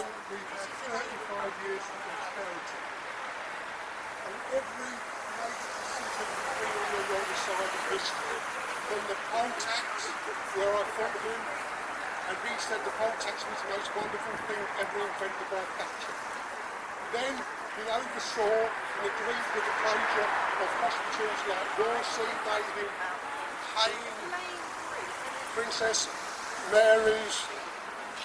we've had 35 years of austerity, and every major decision has been on the wrong side of history. From the poll tax, where I fought him, and he said the poll tax was the most wonderful thing ever invented by Thatcher. Then he oversaw and agreed with the closure of hospitals like Royal Bathing, Hayne, Princess Mary's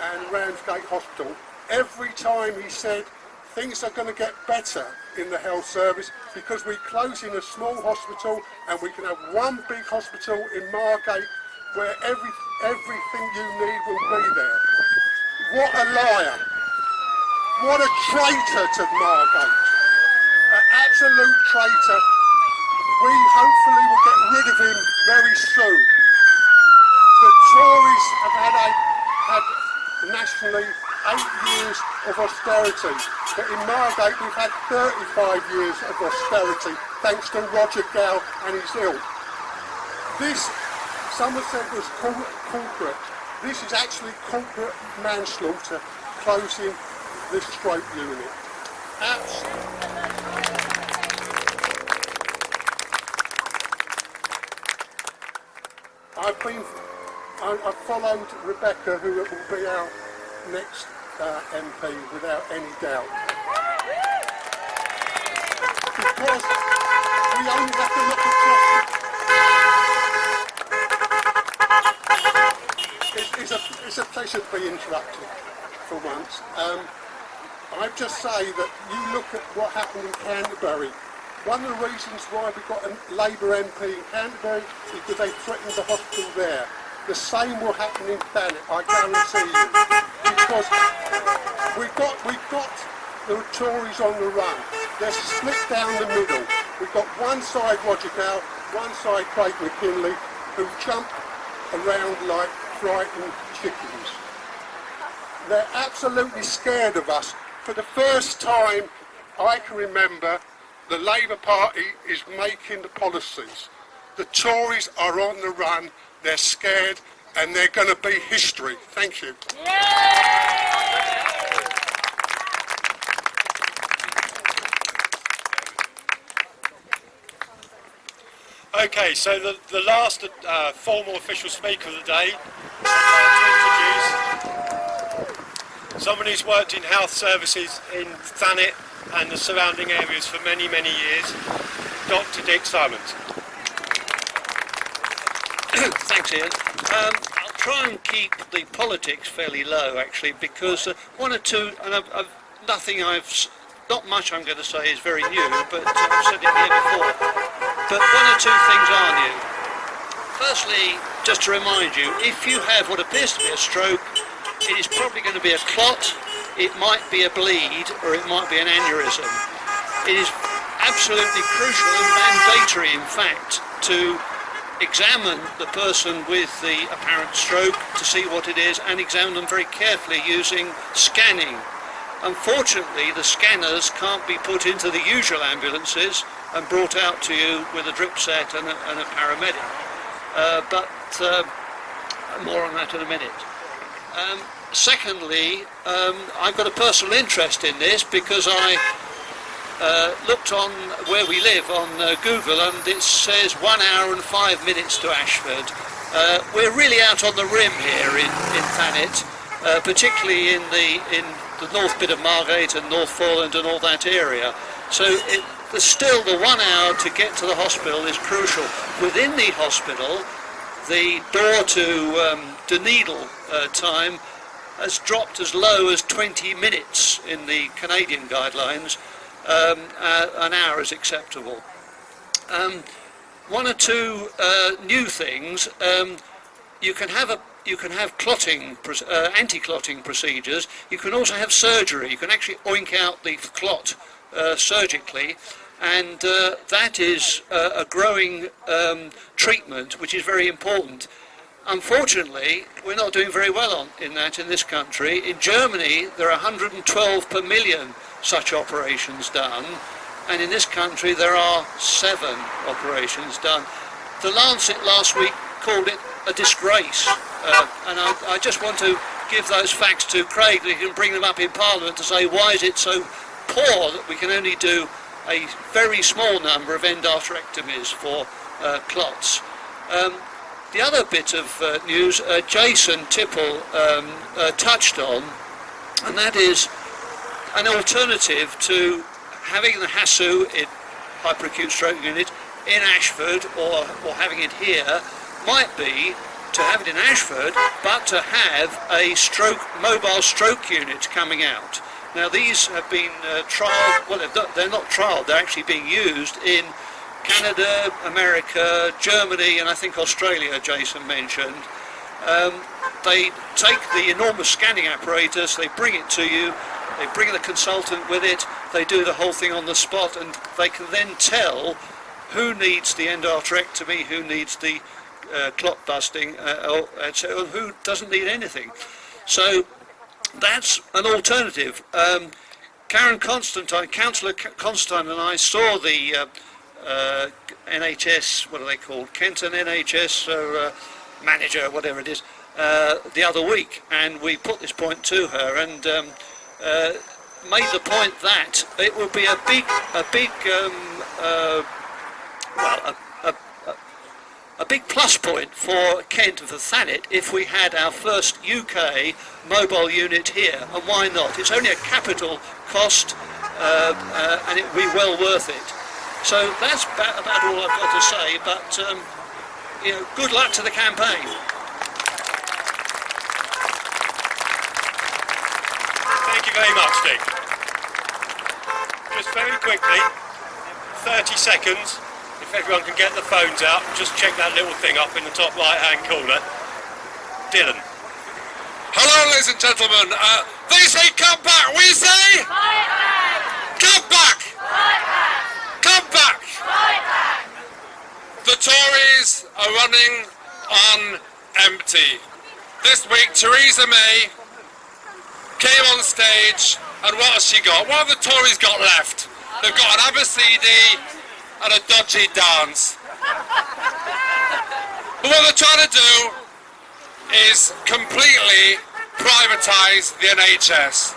and Ramsgate Hospital. Every time he said things are going to get better in the health service because we're closing a small hospital and we can have one big hospital in Margate where everything you need will be there. What a liar. What a traitor to Margate. An absolute traitor. We hopefully will get rid of him very soon. The Tories have had nationally 8 years of austerity, but in Margate we've had 35 years of austerity thanks to Roger Gow and his ilk. This, someone said, was corporate. This is actually corporate manslaughter, closing this stroke unit. I've followed Rebecca, who will be our next MP without any doubt. Because we only have to look at it's a pleasure to be interrupted for once. I'd just say that you look at what happened in Canterbury. One of the reasons why we got a Labour MP in Canterbury is because they threatened the hospital there. The same will happen in Thanet, I guarantee you. Because we've got the Tories on the run. They're split down the middle. We've got one side Roger Gow, one side Craig McKinley, who jump around like frightened chickens. They're absolutely scared of us. For the first time I can remember, the Labour Party is making the policies. The Tories are on the run, they're scared, and they're going to be history. Thank you. Okay, so the last formal official speaker of the day, I'd like to introduce someone who's worked in health services in Thanet and the surrounding areas for many, many years, Dr. Dick Simons. Thanks, Ian. I'll try and keep the politics fairly low, actually, because one or two, and not much I'm going to say is very new, but I've said it here before. But one or two things are new. Firstly, just to remind you, if you have what appears to be a stroke, it is probably going to be a clot, it might be a bleed, or it might be an aneurysm. It is absolutely crucial and mandatory, in fact, to examine the person with the apparent stroke to see what it is and examine them very carefully using scanning. Unfortunately, the scanners can't be put into the usual ambulances and brought out to you with a drip set and a paramedic. But more on that in a minute. Secondly, I've got a personal interest in this because I looked on where we live on Google, and it says 1 hour and 5 minutes to Ashford. We're really out on the rim here in Thanet, particularly in the north bit of Margate and North Foreland and all that area. So still the 1 hour to get to the hospital is crucial. Within the hospital, the door to needle time has dropped as low as 20 minutes in the Canadian guidelines. An hour is acceptable. One or two new things. You can have clotting, anti-clotting procedures. You can also have surgery. You can actually oink out the clot surgically, and that is a growing treatment which is very important. Unfortunately, we're not doing very well in this country. In Germany, there are 112 per million such operations done, and in this country there are 7 operations done. The Lancet last week called it a disgrace, and I just want to give those facts to Craig, that he can bring them up in Parliament to say why is it so poor that we can only do a very small number of endarterectomies for clots. The other bit of news Jason Tipple touched on, and that is an alternative to having the HASU in hyperacute stroke unit in Ashford or having it here, might be to have it in Ashford but to have a mobile stroke unit coming out. Now these have been trialled, well they're not trialled, they're actually being used in Canada, America, Germany and I think Australia, Jason mentioned. They take the enormous scanning apparatus, they bring it to you, they bring the consultant with it, they do the whole thing on the spot, and they can then tell who needs the endarterectomy, who needs the clot busting, and who doesn't need anything. So that's an alternative. Karen Constantine, Councillor Constantine and I saw the NHS, what are they called, Kenton NHS manager, whatever it is, the other week, and we put this point to her and made the point that it would be a big plus point for Kent for Thanet if we had our first UK mobile unit here, and why not? It's only a capital cost and it would be well worth it. So that's about all I've got to say, but you know, good luck to the campaign. Thank you very much, Dick. Just very quickly, 30 seconds, if everyone can get the phones out, just check that little thing up in the top right-hand corner. Dylan. Hello, ladies and gentlemen. They say come back. We say fight back. Come back. Fight back. Come back. Fight back. The Tories are running on empty. This week, Theresa May came on stage, and what has she got? What have the Tories got left? They've got an ABCD and a dodgy dance. But what they're trying to do is completely privatise the NHS.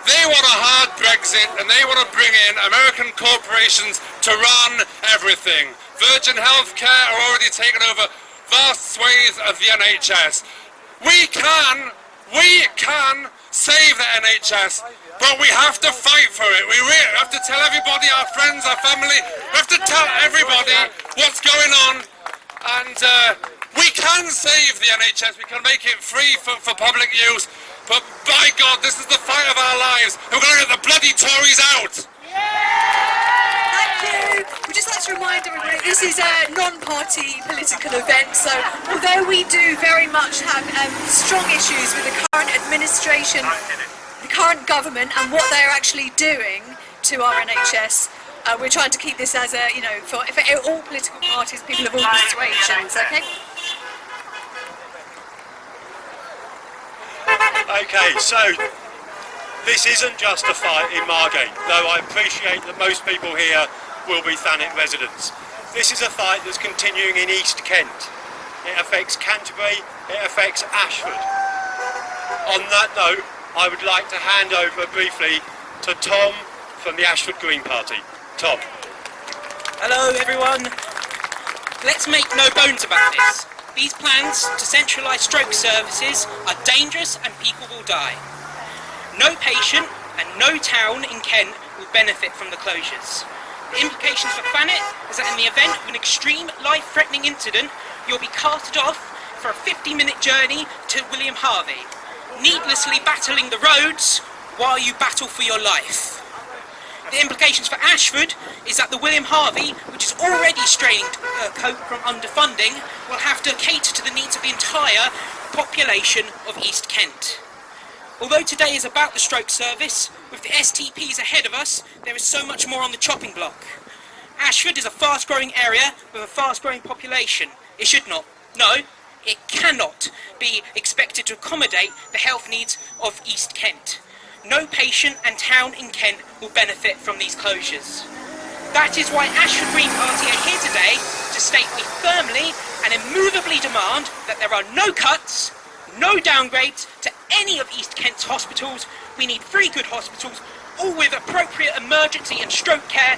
They want a hard Brexit and they want to bring in American corporations to run everything. Virgin Healthcare are already taking over vast swathes of the NHS. We can save the NHS, but we have to fight for it. We really have to tell everybody, our friends, our family, we have to tell everybody what's going on, and we can save the NHS, we can make it free for public use, but by God, this is the fight of our lives. We're going to get the bloody Tories out! Thank you. We'd just like to remind everybody this is a non-party political event, so although we do very much have strong issues with the current administration, the current government and what they're actually doing to our NHS, we're trying to keep this as a, you know, for all political parties, people of all persuasions, okay? Okay, so this isn't just a fight in Margate, though I appreciate that most people here will be Thanet residents. This is a fight that's continuing in East Kent. It affects Canterbury, it affects Ashford. On that note, I would like to hand over briefly to Tom from the Ashford Green Party. Tom. Hello everyone. Let's make no bones about this. These plans to centralise stroke services are dangerous and people will die. No patient and no town in Kent will benefit from the closures. The implications for Thanet is that in the event of an extreme life-threatening incident, you'll be carted off for a 50-minute journey to William Harvey, needlessly battling the roads while you battle for your life. The implications for Ashford is that the William Harvey, which is already straining to cope from underfunding, will have to cater to the needs of the entire population of East Kent. Although today is about the stroke service, with the STPs ahead of us, there is so much more on the chopping block. Ashford is a fast-growing area with a fast-growing population. It should not, no, it cannot be expected to accommodate the health needs of East Kent. No patient and town in Kent will benefit from these closures. That is why Ashford Green Party are here today to state we firmly and immovably demand that there are no cuts, No downgrades to any of East Kent's hospitals. We need 3 good hospitals, all with appropriate emergency and stroke care.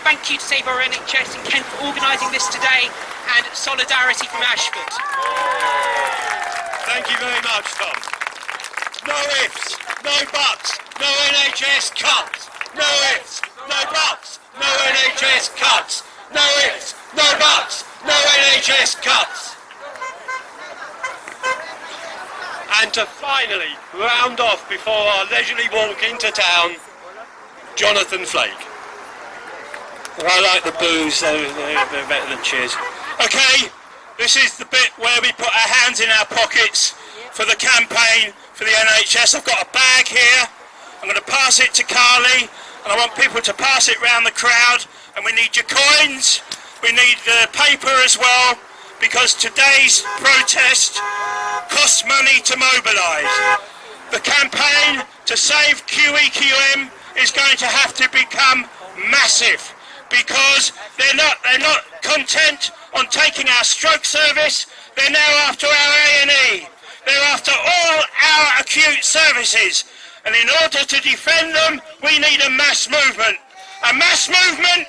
Thank you to Save Our NHS in Kent for organising this today, and solidarity from Ashford. Thank you very much, Tom. No ifs, no buts, no NHS cuts. No ifs, no buts, no NHS cuts. No ifs, no buts, no NHS cuts. And to finally round off before our leisurely walk into town, Jonathan Flake. I like the boos, they're better than cheers. Okay, this is the bit where we put our hands in our pockets for the campaign for the NHS. I've got a bag here. I'm going to pass it to Carly, and I want people to pass it round the crowd. And we need your coins, we need the paper as well, because today's protest costs money to mobilise. The campaign to save QEQM is going to have to become massive, because they're not content on taking our stroke service. They're now after our A&E. They're after all our acute services. And in order to defend them, we need a mass movement. A mass movement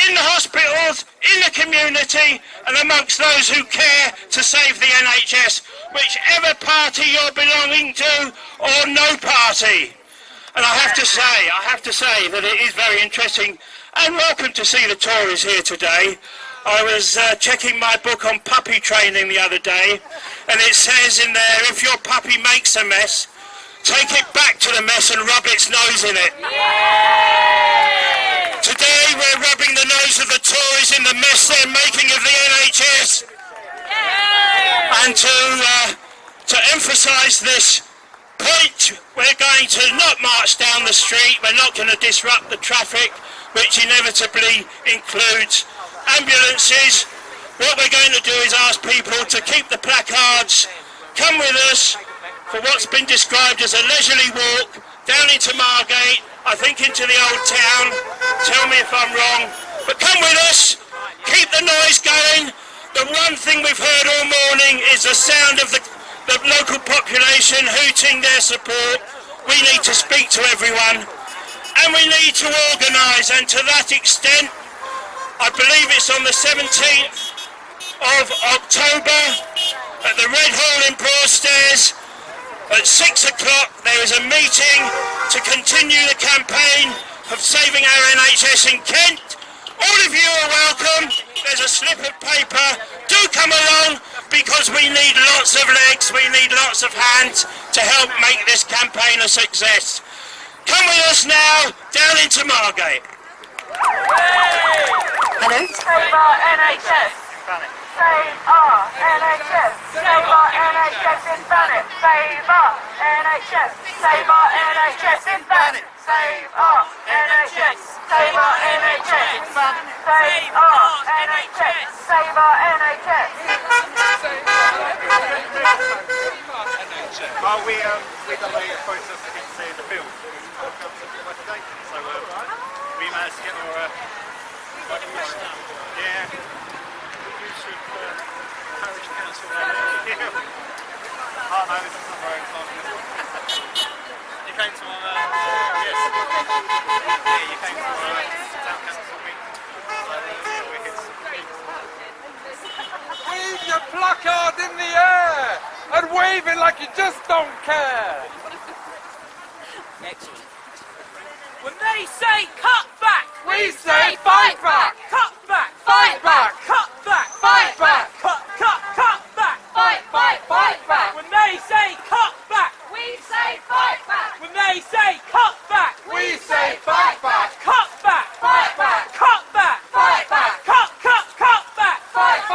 in the hospitals, in the community, and amongst those who care to save the NHS, whichever party you're belonging to, or no party. And I have to say that it is very interesting and welcome to see the Tories here today. I was checking my book on puppy training the other day, and it says in there, if your puppy makes a mess, take it back to the mess and rub its nose in it. Yay! Today we're rubbing the nose of the Tories in the mess they're making of the NHS. Yay! And to emphasise this point, we're going to not march down the street, we're not going to disrupt the traffic, which inevitably includes ambulances. What we're going to do is ask people to keep the placards, come with us for what's been described as a leisurely walk down into Margate, I think into the old town. Tell me if I'm wrong, but come with us, keep the noise going. The one thing we've heard all morning is the sound of the local population hooting their support. We need to speak to everyone, and we need to organise, and to that extent, I believe it's on the 17th of October at the Red Hall in Broadstairs at 6 o'clock. There is a meeting to continue the campaign of saving our NHS in Kent. All of you are welcome. There's a slip of paper. Do come along, because we need lots of legs, we need lots of hands to help make this campaign a success. Come with us now down into Margate. Hello? Save our NHS. Save our NHS. Save our NHS in Thanet. Save our NHS. Save our NHS in Thanet. Save our NHS. Save our NHS in Thanet. Save our NHS. Save our NHS. Well, we got a process to get to see the field. So we managed to get our yeah. You should parish council. Oh no, this is not very exciting. You came to our yes. Yeah, you came to our town council meeting. So we're here. Wave your placard in the air and wave it like you just don't care. Excellent. When they say cut back, We say fight back. cut back, Fight back. cut back, Fight back. cut back. Fight back. When they say cut back, We say fight back. when they say cut back, We say fight back. cut back, Fight back. cut back, Fight back. cut back. Fight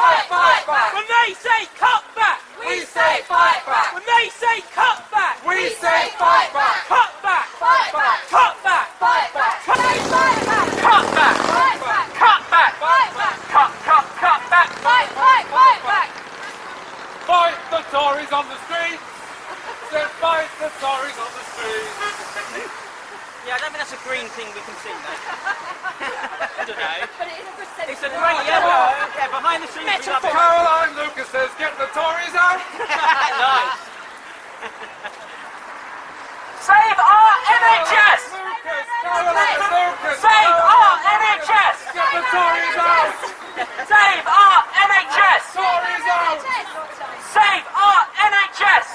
back. When they say cut back, We say fight back. when they say cut back, We say fight back. cut back, Fight back. cut back, Fight back. cut back, Fight back. cut back, Fight back. cut back, Fight back. cut back. Fight back. Fight the Tories on the streets. Say fight the Tories on the streets. Yeah, I don't think that's a green thing we can see, mate. I don't know. But it is a good sense. It's a great yellow. Yeah, behind the scenes we love it. Caroline Lucas says, get the Tories out. Nice. Save our NHS! Get the Tories out! Save our NHS! Tories out! Save our NHS!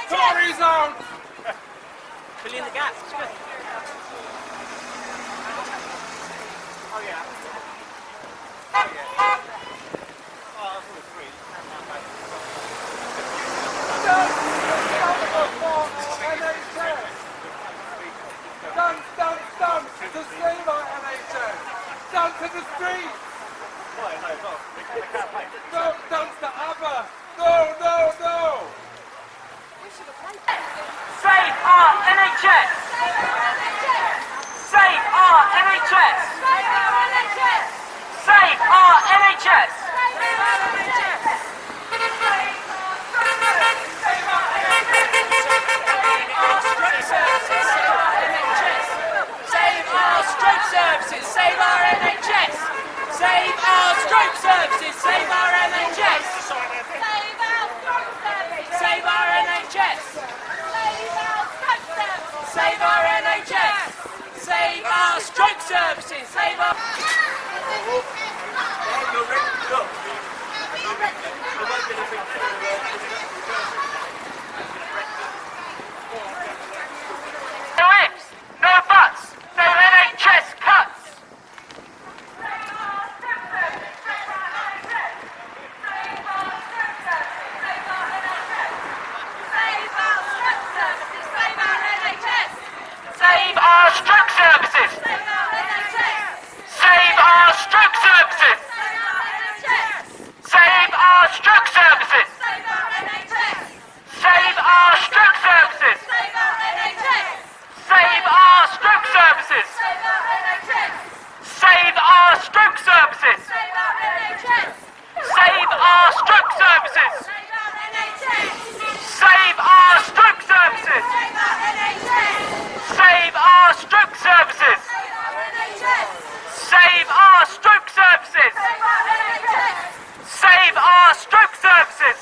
Tories out! Fill in the gaps. It's good. Done to save our NHS! Done to the streets! No, done to ABBA! No! Save our NHS! Save our NHS! Save our NHS! Save our stroke services! Save our NHS! Save our stroke services! Save our NHS! Save our NHS! Save our NHS! Save our stroke services! Save our... No ifs, no buts, no NHS cuts! Save our stroke services! Save our stroke services! Save our stroke services! Save our stroke services! Save our stroke services! Save our stroke services! Save our stroke services! Save our stroke services! Save our stroke services! Save our stroke services! Save our stroke services!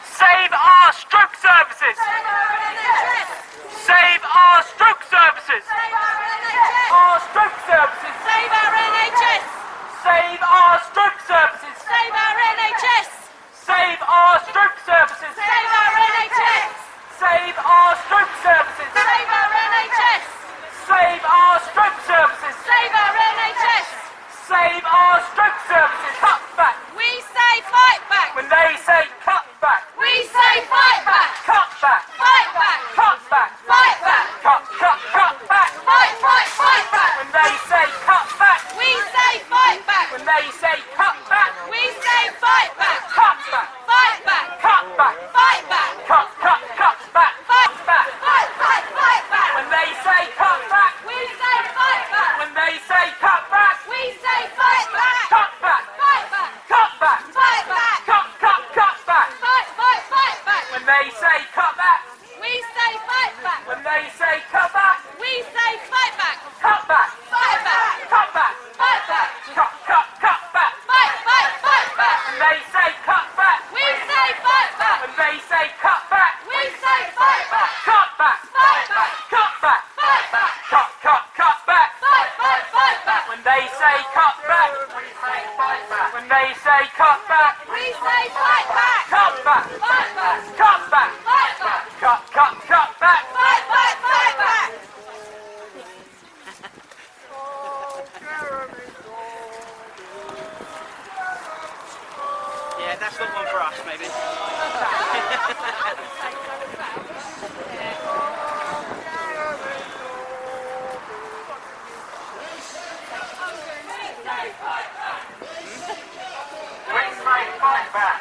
Save our stroke services! Save our stroke services! Our stroke services! Save our NHS! Save our stroke services! Save our NHS! Save our stroke services! Save our NHS! Save our stroke services! Save our NHS! Save our stroke services! Save our NHS! Save our stroke services! Cut back! We say fight back! When they say cut back! We say fight back! Cut back! Fight back! Cut back! Fight back! Cut back! Fight back! When they say cut back! We say fight back! When they say cut back! We say fight back! Cut back! Fight back! Cut back! Fight back! Cut back! Fight back! Fight back! When they say cut back! We say fight back! When they say cut back! We say fight back! Cut back! Fight back! Cut back! Fight back! Cut back! Fight back! When they say cut back! We say fight back! When they say cut back! We say fight back! Cut back! Fight back! Cut back! Fight back! Cut back! Fight back! When they say cut back! We say fight back! When they say cut back! We say fight back! Cut back! Fight back! Cut back! Fight back! Cut back! Fight back! When they say cut back! When they say cut back! We say fight back! Cut back! Fight back! Cut back! Fight back! Cut back! Fight back! Yeah, that's not one for us, maybe. We say fight back!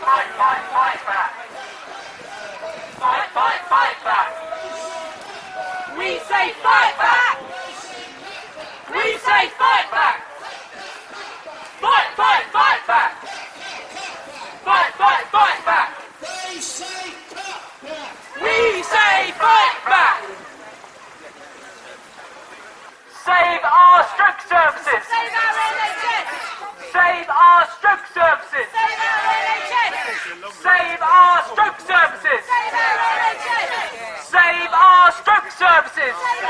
Fight back! Fight back! We say fight back! We say fight back! Fight back! Fight back! We say fight back! Save our stroke services! Save our NHS! Save our stroke services! Save our NHS! Save our stroke services! Save our NHS! Save our stroke services! Save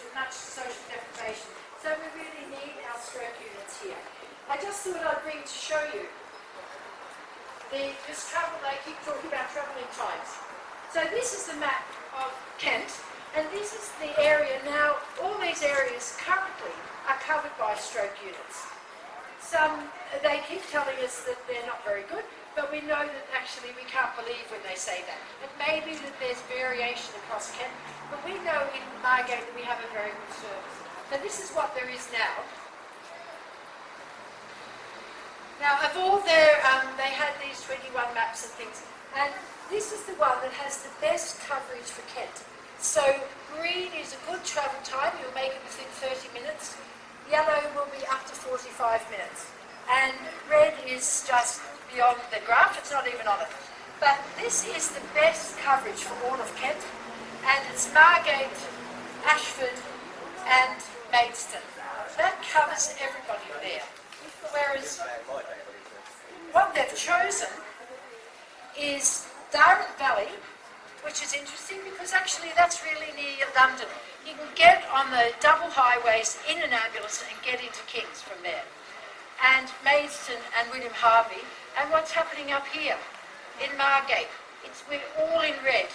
I just thought I'd bring to show you this travel, they keep talking about travelling times. So this is the map of Kent, and this is the area now. All these areas currently are covered by stroke units. Some, they keep telling us that they're not very good, but we know that actually we can't believe when they say that. It may be that there's variation across Kent, but we know in Margate that we have a very good service. So this is what there is now. Now, of all their, they had these 21 maps and things, and this is the one that has the best coverage for Kent. So green is a good travel time, you'll make it within 30 minutes. Yellow will be up to 45 minutes. And red is just beyond the graph, it's not even on it. But this is the best coverage for all of Kent, and it's Margate, Ashford and Maidstone. That covers everybody there. Whereas what they've chosen is Darren Valley, which is interesting because actually that's really near London. You can get on the double highways in an ambulance and get into Kings from there. And Maidstone and William Harvey. And what's happening up here in Margate? We're all in red.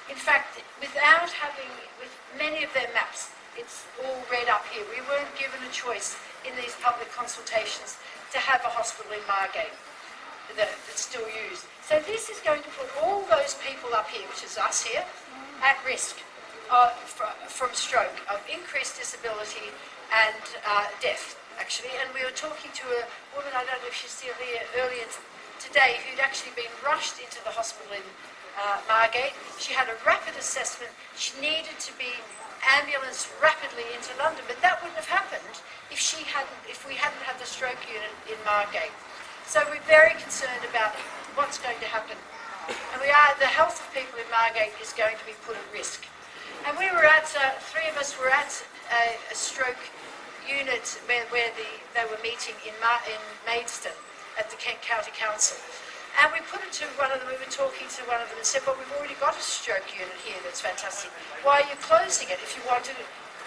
In fact, without having, with many of their maps, it's all red up here. We weren't given a choice in these public consultations to have a hospital in Margate that's still used. So this is going to put all those people up here, which is us here, at risk from stroke, of increased disability and death, actually. And we were talking to a woman, I don't know if she's still here, earlier today, who'd actually been rushed into the hospital in Margate. She had a rapid assessment. She needed to be ambulanced rapidly into London, but that wouldn't have happened if we hadn't had the stroke unit in Margate. So we're very concerned about what's going to happen, and the health of people in Margate is going to be put at risk. And we were at, three of us were at a stroke unit where they were meeting in Maidstone at the Kent County Council. And we put it to one of them, we were talking to one of them and said, well, we've already got a stroke unit here that's fantastic. Why are you closing it if you want to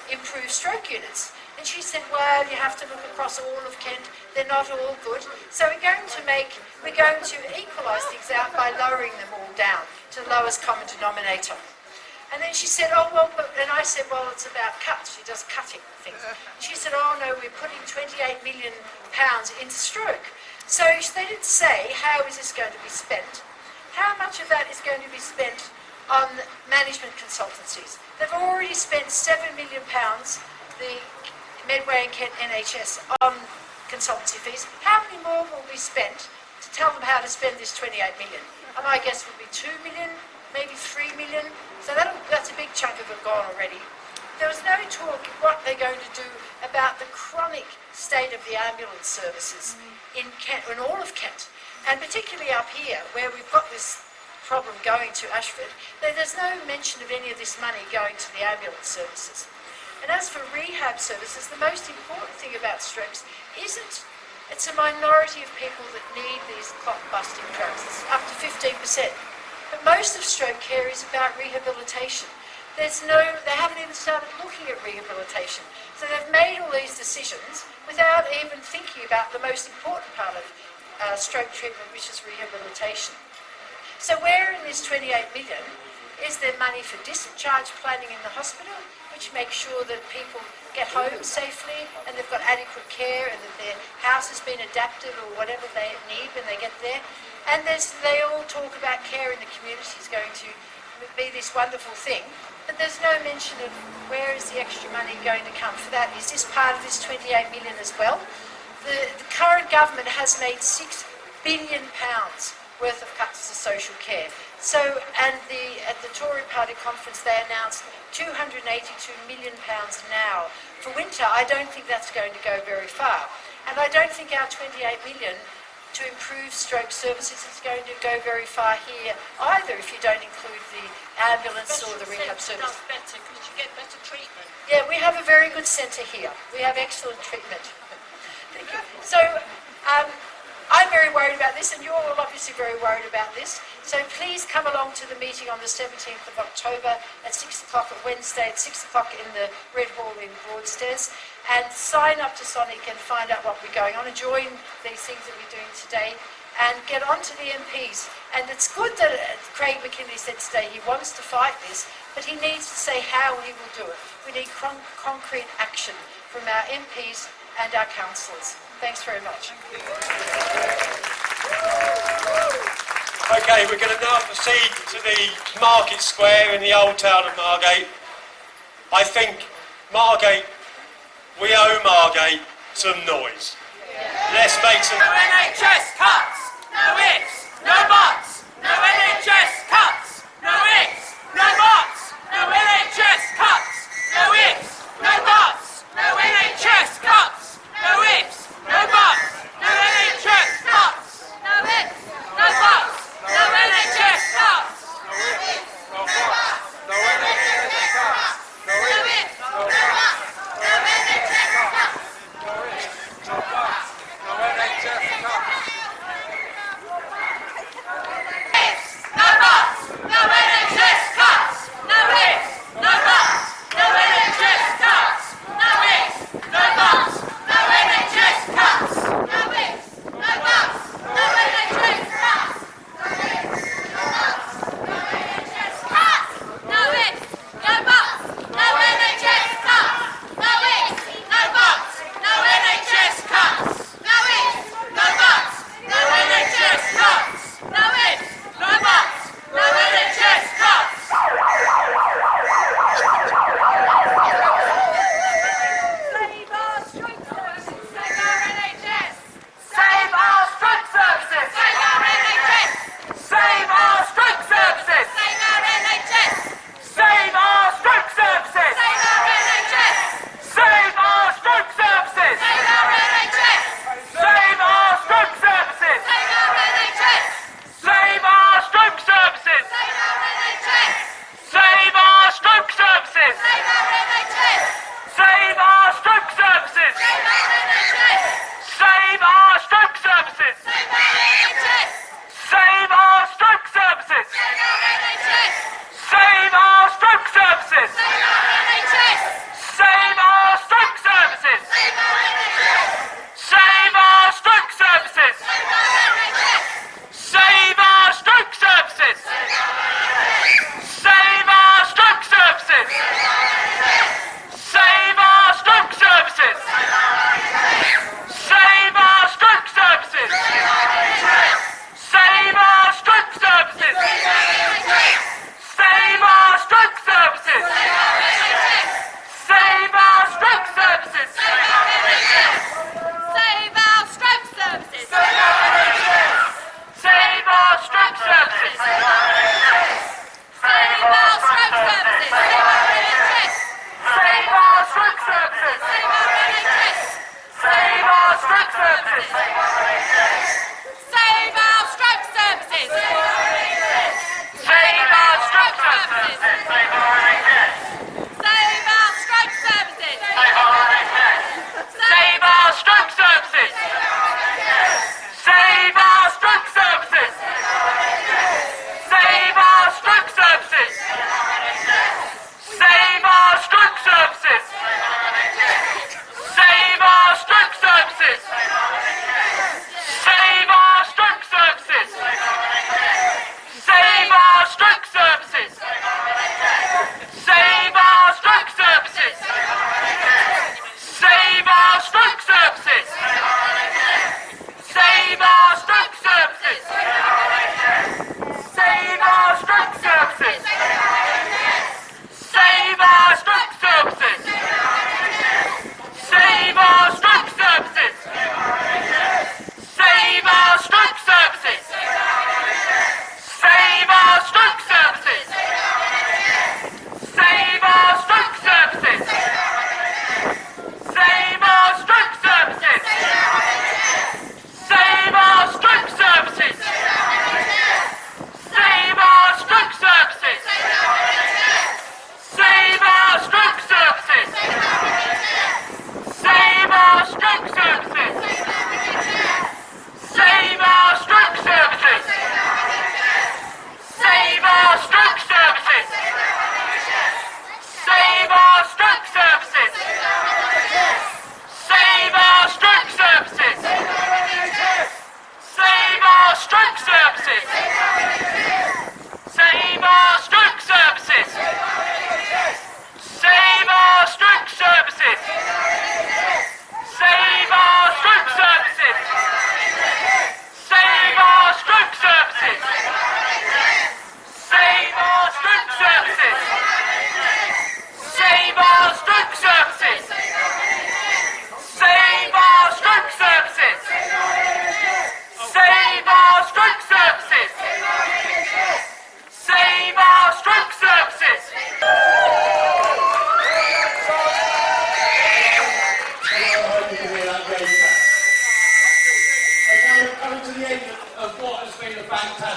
improve stroke units? And she said, well, you have to look across all of Kent. They're not all good. So we're going to equalise things out by lowering them all down to the lowest common denominator. And then she said, oh, well, and I said, well, it's about cuts. She does cutting things. She said, oh, no, we're putting £28 million into stroke. So they didn't say, how is this going to be spent? How much of that is going to be spent on management consultancies? They've already spent £7 million, the Medway and Kent NHS, on consultancy fees. How many more will be spent to tell them how to spend this £28 million? And my guess would be £2 million, maybe £3 million. So that's a big chunk of it gone already. There was no talk of what they're going to do about the chronic state of the ambulance services in Kent, in all of Kent, and particularly up here where we've got this problem going to Ashford. There's no mention of any of this money going to the ambulance services. And as for rehab services, the most important thing about strokes isn't, it's a minority of people that need these clot-busting drugs. It's up to 15%. But most of stroke care is about rehabilitation. They haven't even started looking at rehabilitation. So they've made all these decisions without even thinking about the most important part of stroke treatment, which is rehabilitation. So where in this 28 million is there money for discharge planning in the hospital, which makes sure that people get home safely and they've got adequate care and that their house has been adapted or whatever they need when they get there. And they all talk about care in the community is going to be this wonderful thing, but there's no mention of where is the extra money going to come for that. Is this part of this 28 million as well? The current government has made £6 billion worth of cuts to social care. So, and at the Tory Party conference they announced £282 million now. For winter, I don't think that's going to go very far. And I don't think our 28 million to improve stroke services is going to go very far here either if you don't include the ambulance or the rehab service. Does better because you get better treatment. Yeah, we have a very good centre here. We have excellent treatment. Thank you. So I I'm very worried about this, and you're all obviously very worried about this. So please come along to the meeting on the 17th of October at 6 o'clock at Wednesday at 6 o'clock in the Red Hall in Broadstairs, and sign up to Sonic and find out what we're going on and join these things that we're doing today and get on to the MPs. And it's good that Craig McKinley said today he wants to fight this, but he needs to say how he will do it. We need concrete action from our MPs and our councillors. Thanks very much. Okay, we're going to now proceed to the Market Square in the old town of Margate. I think Margate, we owe Margate some noise. Let's make some... No NHS cuts! No ifs! No buts! No NHS cuts! No ifs! No buts! No NHS cuts! No ifs! No buts! No NHS cuts! No ifs! No buts! No NHS cuts! No ifs! No buts! No NHS cuts! No ifs, no buts, no NHS cuts. No ifs, no buts, no NHS cuts. No ifs, no buts, no NHS cuts. No buts!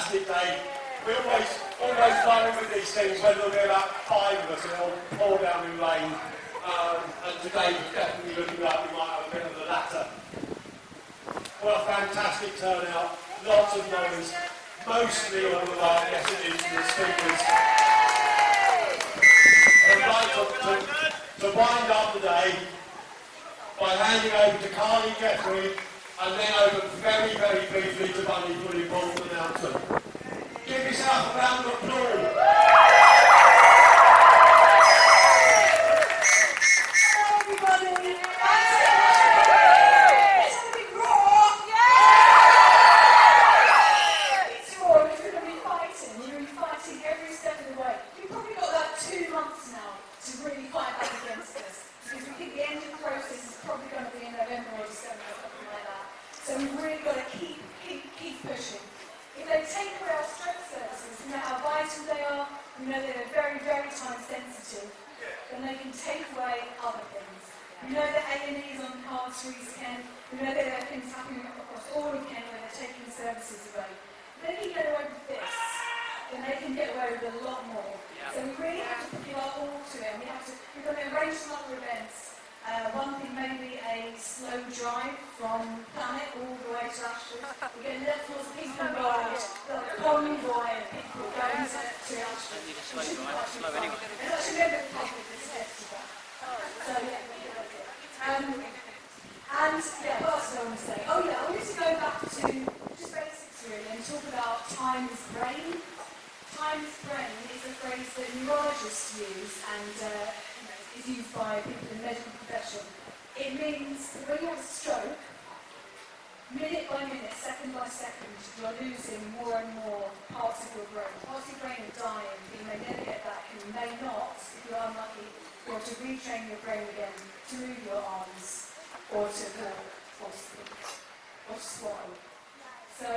fantastic day. We always worry with these things when there'll be about 5 of us and it'll pour down in rain. And today definitely looking like we might have a bit of the latter. What a fantastic turnout. Lots of noise. Mostly all the way, yes it is, the speakers. I'd like to wind up the day by handing over to Carly Jeffrey and then over very, very briefly to Bunny for an important announcement. Give yourself a round of applause. Hello everybody. Let's have a big roar. It's roar, we're going to be fighting. We're going to be fighting every step of the way. We've probably got about 2 months now to really fight back against this. Because we think the end of the process is probably going to be in November or December or something like that. So we've really got to keep pushing. If they take away our stroke services, we know how vital they are, we know they're very, very time sensitive, then they can take away other things. We know that A&E is on the cards for East Kent, we know that there are things happening across all of Kent where they're taking services away. If they can get away with this, then they can get away with a lot more. So we really have to give our all to it. We're going to arrange some other events. One thing maybe a slow drive from Planet all the way to Ashford. We're going to let lots of people involved, like a convoy of people going to Ashford. It should be quite fun. It's actually a bit of public that's tested that. So yeah, and yeah, what else do I want to say? Oh yeah, I wanted to go back to just basics really and talk about time is brain. Time is brain is a phrase that neurologists use and is used by people in the medical profession. It means that when you have a stroke, minute by minute, second by second, you're losing more and more parts of your brain. Parts of your brain are dying, you may never get back, and you may not, if you're unlucky, or to retrain your brain again, to move your arms, or to walk, or to speak, or to swallow. So,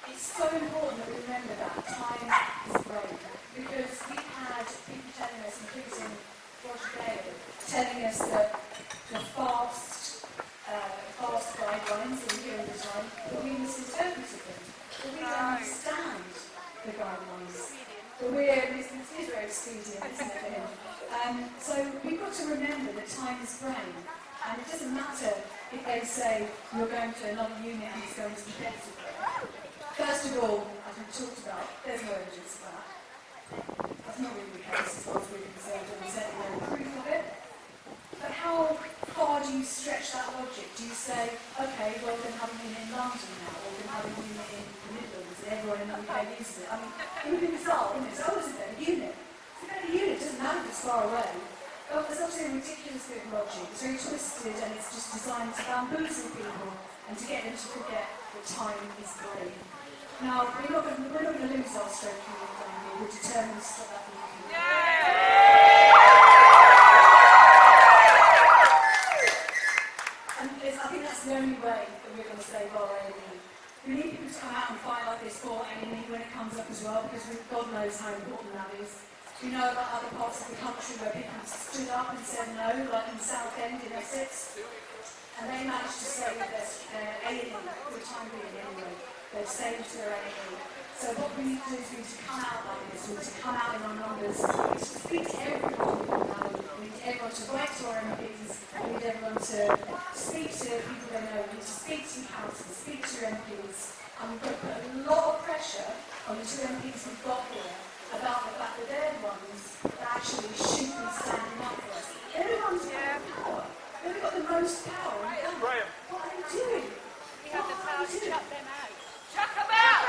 it's so important that we remember that time is brain, because we've had people telling us, including Roger Gale, telling us that the fast guidelines that we hear all the time, that we misinterpreted them, that we don't understand the guidelines, that this is very expedient, isn't it, for him? So we've got to remember that time is brain, and it doesn't matter if they say you're going to another unit and it's going to be better. First of all, as we've talked about, there's no evidence for that. That's not really the case as far as we're concerned, and there's no proof of it. But how far do you stretch that logic? Do you say, okay, well, we're going to have a unit in London now, or we're going to have a unit in the Midlands, and everyone in the UK uses it? I mean, it would be bizarre, wouldn't it? So, oh, isn't there a unit? So then a unit doesn't matter if it's far away. Oh, there's obviously a ridiculous bit of logic. It's very twisted, and it's just designed to bamboozle people and to get them to forget that time is brain. Now, we're not going to lose our stroke unit down here. We're determined to stop that from happening. And I think that's the only way that we're going to save our A&E. We need people to come out and fight like this for A&E when it comes up as well, because God knows how important that is. We know about other parts of the country where people stood up and said no, like in Southend in Essex, and they managed to save their A&E for the time being anyway. They've saved their A&E. So what we need to do is we need to come out like this, we need to come out in our numbers, we need to speak to everyone we know, we need everyone to write to our MPs, we need everyone to speak to people they know, we need to speak to councils, speak to your MPs, and we've got to put a lot of pressure on the 2 MPs we've got here about the fact that they're the ones that actually should be standing up for us. They're the ones who have the power. They've got the most power. What are they doing? We have the power to shut them out. Chuck them out!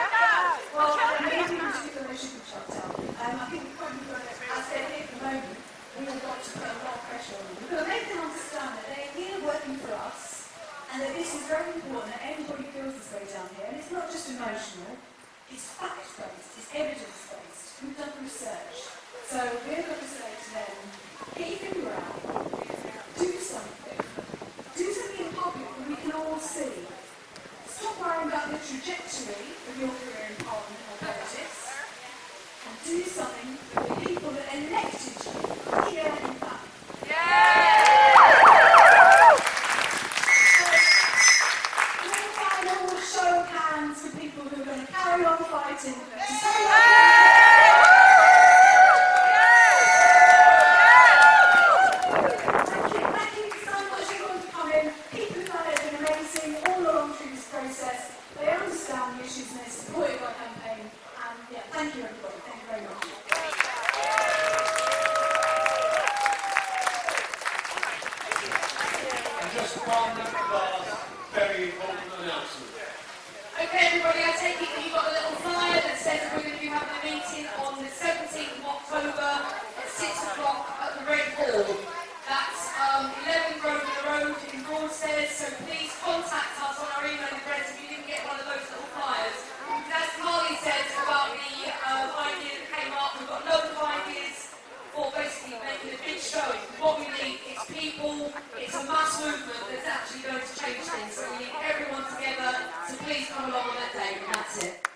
Well, maybe in particular they should be shut down. I think we've probably got to, as they're here at the moment, we've got to put a lot of pressure on them. We've got to make them understand that they're here working for us, and that this is very important, that everybody feels this way down here. And it's not just emotional, it's fact-based, it's evidence-based. We've done research. So we're going to say to them, get your finger out, do something. Do something in public that we can all see. Stop worrying about the trajectory of your career in Parliament or politics, and do something for the people that elected you here in Bath. So, we'll show of hands for people who are going to carry on fighting announcement. Okay, everybody, I take it that you've got a little flyer that says that we're going to be having a meeting on the 17th of October at 6 o'clock at the Red Hall. That's 11 Grosvenor Road in Broadstairs, so please contact us on our email address if you didn't get one of those little flyers. As Carly said about the idea that came up, we've got loads of ideas for basically making a big showing. What we need is people, it's a mass movement that's actually going to change things, so we need everyone together, so please come along on that day, and that's it.